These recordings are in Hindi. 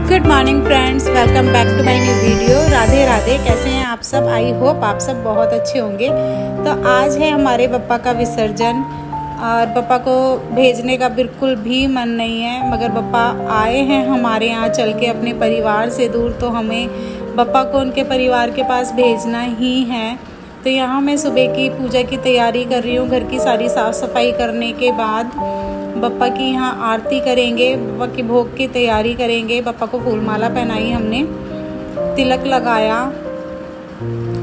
Good morning friends, welcome back to my new video. Radhe Radhe. कैसे हैं आप सब? आई होप आप सब बहुत अच्छे होंगे। तो आज है हमारे पप्पा का विसर्जन और पप्पा को भेजने का बिल्कुल भी मन नहीं है, मगर पप्पा आए हैं हमारे यहाँ चल के अपने परिवार से दूर, तो हमें पप्पा को उनके परिवार के पास भेजना ही है। तो यहाँ मैं सुबह की पूजा की तैयारी कर रही हूँ। घर की सारी साफ़ सफाई करने के बाद पप्पा की यहाँ आरती करेंगे, पप्पा की भोग की तैयारी करेंगे। पप्पा को फूल माला पहनाई हमने, तिलक लगाया।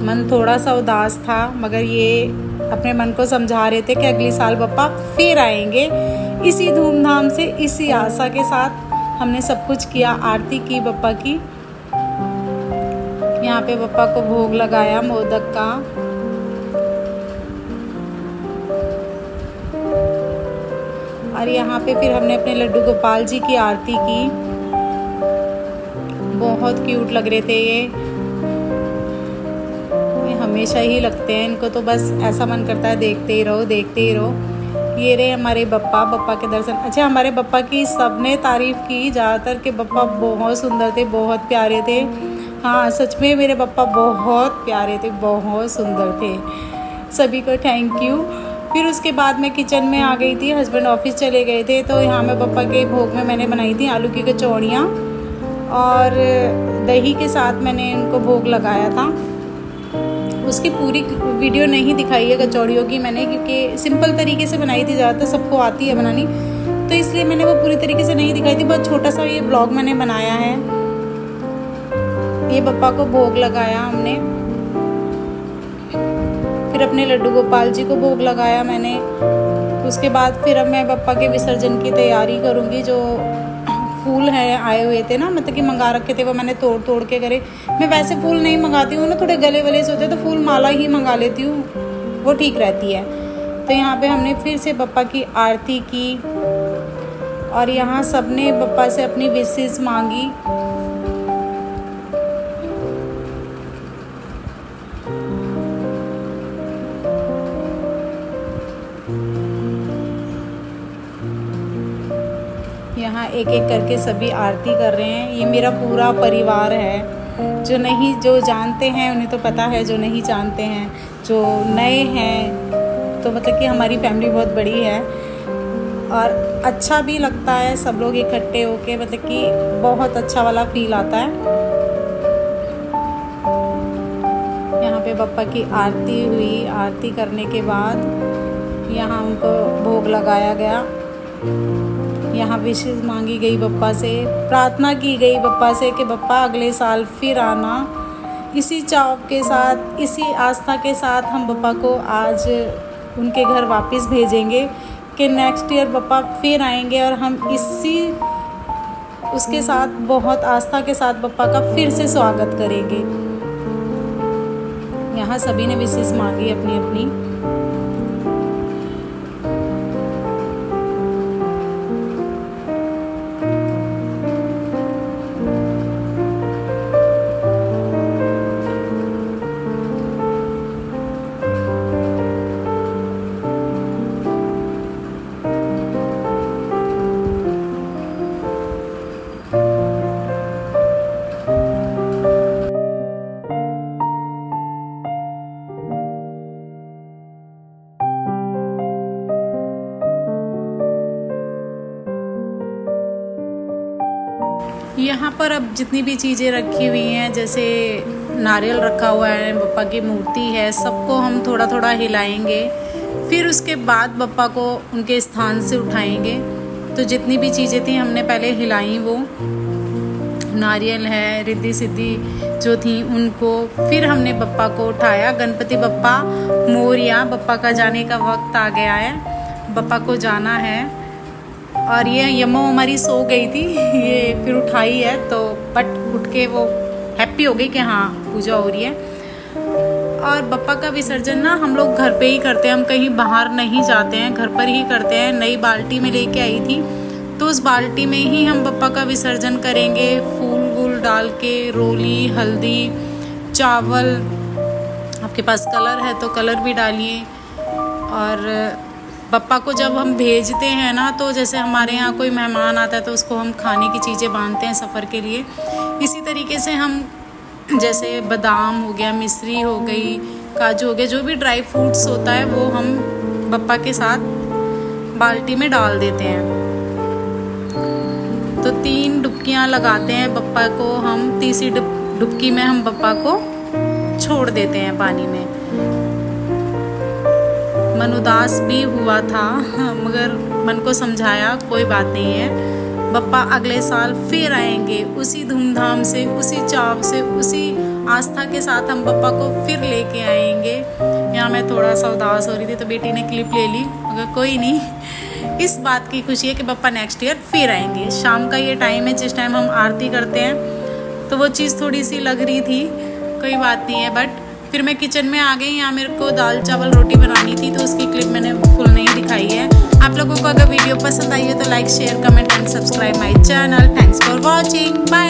मन थोड़ा सा उदास था, मगर ये अपने मन को समझा रहे थे कि अगले साल पप्पा फिर आएंगे। इसी धूमधाम से, इसी आशा के साथ हमने सब कुछ किया। आरती की पप्पा की, यहाँ पे पप्पा को भोग लगाया मोदक का। और यहाँ पे फिर हमने अपने लड्डू गोपाल जी की आरती की। बहुत क्यूट लग रहे थे ये हमेशा ही लगते हैं। इनको तो बस ऐसा मन करता है देखते ही रहो, देखते ही रहो। ये रहे हमारे पप्पा के दर्शन। अच्छा, हमारे पप्पा की सबने तारीफ़ की ज़्यादातर कि पप्पा बहुत सुंदर थे, बहुत प्यारे थे। हाँ, सच में मेरे पप्पा बहुत प्यारे थे, बहुत सुंदर थे। सभी को थैंक यू। फिर उसके बाद मैं किचन में आ गई थी, हस्बैंड ऑफिस चले गए थे, तो यहाँ मैं पप्पा के भोग में मैंने बनाई थी आलू की कचौड़ियाँ और दही के साथ मैंने उनको भोग लगाया था। उसकी पूरी वीडियो नहीं दिखाई है कचौड़ियों की मैंने, क्योंकि सिंपल तरीके से बनाई थी, ज़्यादातर सबको आती है बनानी, तो इसलिए मैंने वो पूरी तरीके से नहीं दिखाई थी। बहुत छोटा सा ये ब्लॉग मैंने बनाया है। ये पप्पा को भोग लगाया हमने, फिर अपने लड्डू गोपाल जी को भोग लगाया मैंने। उसके बाद फिर अब मैं पप्पा के विसर्जन की तैयारी करूँगी। जो फूल हैं आए हुए थे ना, मतलब कि मंगा रखे थे, वो मैंने तोड़ के करे। मैं वैसे फूल नहीं मंगाती हूँ ना, थोड़े गले वले से होते तो फूल माला ही मंगा लेती हूँ, वो ठीक रहती है। तो यहाँ पे हमने फिर से पप्पा की आरती की और यहाँ सबने पप्पा से अपनी विशेष मांगी। यहाँ एक एक करके सभी आरती कर रहे हैं। ये मेरा पूरा परिवार है। जो जानते हैं उन्हें तो पता है, जो नहीं जानते हैं, जो नए हैं, तो मतलब कि हमारी फैमिली बहुत बड़ी है और अच्छा भी लगता है सब लोग इकट्ठे होके, मतलब कि बहुत अच्छा वाला फील आता है। यहाँ पे पप्पा की आरती हुई। आरती करने के बाद यहाँ उनको भोग लगाया गया। यहाँ विशेष मांगी गई पप्पा से, प्रार्थना की गई पप्पा से कि पप्पा अगले साल फिर आना। इसी चाव के साथ, इसी आस्था के साथ हम पप्पा को आज उनके घर वापस भेजेंगे कि नेक्स्ट ईयर पप्पा फिर आएंगे और हम उसके साथ बहुत आस्था के साथ पप्पा का फिर से स्वागत करेंगे। यहाँ सभी ने विशेष मांगी अपनी अपनी। यहाँ पर अब जितनी भी चीज़ें रखी हुई हैं, जैसे नारियल रखा हुआ है, पप्पा की मूर्ति है, सबको हम थोड़ा थोड़ा हिलाएंगे। फिर उसके बाद पप्पा को उनके स्थान से उठाएंगे। तो जितनी भी चीज़ें थी हमने पहले हिलाई, वो नारियल है, रिद्धि सिद्धि जो थी उनको, फिर हमने पप्पा को उठाया। गणपति बप्पा मोरया, पप्पा का जाने का वक्त आ गया है, पप्पा को जाना है। और ये यम्मा हमारी सो गई थी, ये फिर उठाई है, तो बट उठ के वो हैप्पी हो गई कि हाँ पूजा हो रही है। और पप्पा का विसर्जन ना हम लोग घर पे ही करते हैं, हम कहीं बाहर नहीं जाते हैं, घर पर ही करते हैं। नई बाल्टी में लेके आई थी, तो उस बाल्टी में ही हम पप्पा का विसर्जन करेंगे। फूल वूल डाल के, रोली, हल्दी, चावल, आपके पास कलर है तो कलर भी डालिए। और पप्पा को जब हम भेजते हैं ना, तो जैसे हमारे यहाँ कोई मेहमान आता है तो उसको हम खाने की चीज़ें बांधते हैं सफ़र के लिए। इसी तरीके से हम जैसे बादाम हो गया, मिश्री हो गई, काजू हो गया, जो भी ड्राई फ्रूट्स होता है वो हम पप्पा के साथ बाल्टी में डाल देते हैं। तो 3 डुबकियाँ लगाते हैं पप्पा को हम। तीसरी डुबकी में हम पप्पा को छोड़ देते हैं पानी में। मन उदास भी हुआ था, मगर मन को समझाया कोई बात नहीं है, पप्पा अगले साल फिर आएंगे। उसी धूमधाम से, उसी चाव से, उसी आस्था के साथ हम पप्पा को फिर लेके आएंगे। यहाँ मैं थोड़ा सा उदास हो रही थी तो बेटी ने क्लिप ले ली, मगर कोई नहीं, इस बात की खुशी है कि पप्पा नेक्स्ट ईयर फिर आएंगे। शाम का ये टाइम है जिस टाइम हम आरती करते हैं, तो वो चीज़ थोड़ी सी लग रही थी, कोई बात नहीं है। बट फिर मैं किचन में आ गई। यहाँ मेरे को दाल चावल रोटी बनानी थी, तो उसकी क्लिप मैंने फुल नहीं दिखाई है। आप लोगों को अगर वीडियो पसंद आई है तो like, share, comment and subscribe my channel. Thanks for watching, bye.